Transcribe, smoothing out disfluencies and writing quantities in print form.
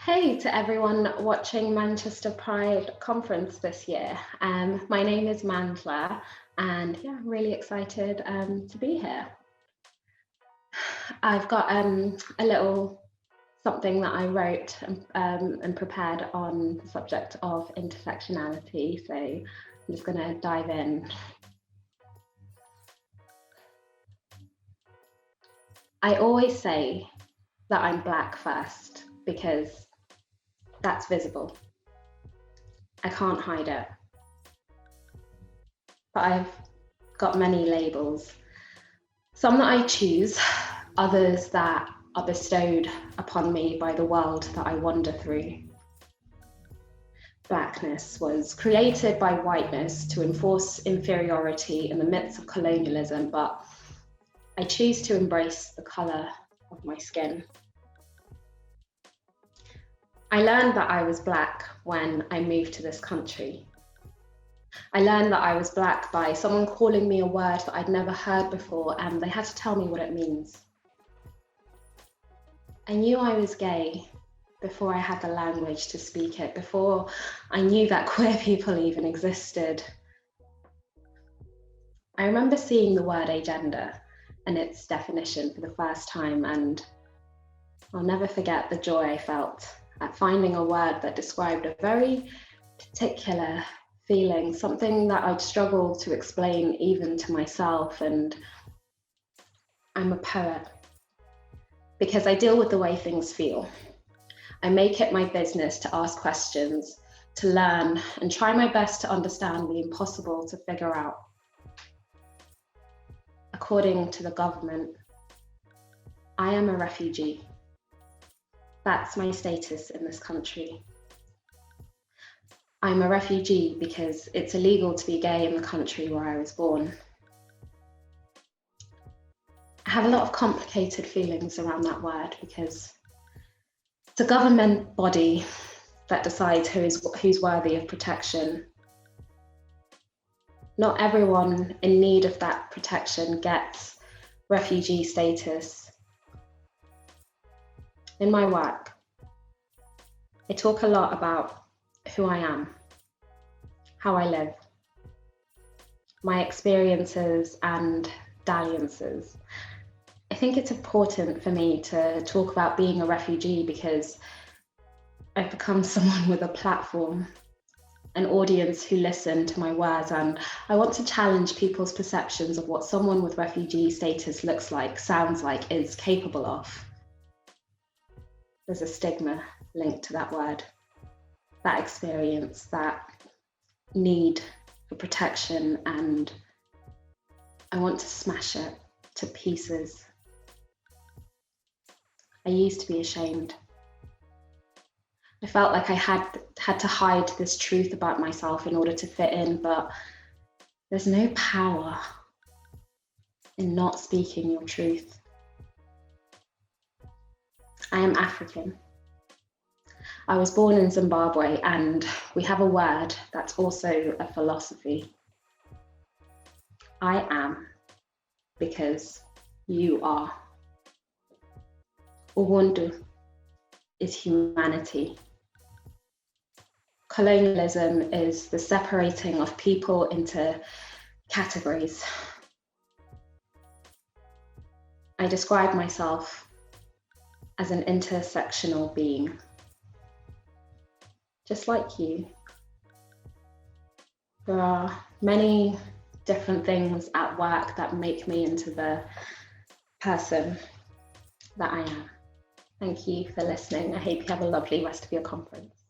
Hey to everyone watching Manchester Pride conference this year. My name is Mandla and yeah, I'm really excited to be here. I've got a little something that I wrote and prepared on the subject of intersectionality. So I'm just going to dive in. I always say that I'm Black first because that's visible. I can't hide it. But I've got many labels. Some that I choose, others that are bestowed upon me by the world that I wander through. Blackness was created by whiteness to enforce inferiority in the midst of colonialism, but I choose to embrace the colour of my skin. I learned that I was Black when I moved to this country. I learned that I was Black by someone calling me a word that I'd never heard before, and they had to tell me what it means. I knew I was gay before I had the language to speak it, before I knew that queer people even existed. I remember seeing the word agender and its definition for the first time, and I'll never forget the joy I felt at finding a word that described a very particular feeling, something that I'd struggled to explain even to myself. And I'm a poet because I deal with the way things feel. I make it my business to ask questions, to learn, and try my best to understand the impossible to figure out. According to the government, I am a refugee. That's my status in this country. I'm a refugee because it's illegal to be gay in the country where I was born. I have a lot of complicated feelings around that word because it's a government body that decides who's worthy of protection. Not everyone in need of that protection gets refugee status. In my work, I talk a lot about who I am, how I live, my experiences and dalliances. I think it's important for me to talk about being a refugee because I've become someone with a platform, an audience who listen to my words, and I want to challenge people's perceptions of what someone with refugee status looks like, sounds like, is capable of. There's a stigma linked to that word, that experience, that need for protection, and I want to smash it to pieces. I used to be ashamed. I felt like I had to hide this truth about myself in order to fit in, but there's no power in not speaking your truth. I am African. I was born in Zimbabwe, and we have a word that's also a philosophy. I am because you are. Ubuntu is humanity. Colonialism is the separating of people into categories. I describe myself as an intersectional being, just like you. There are many different things at work that make me into the person that I am. Thank you for listening. I hope you have a lovely rest of your conference.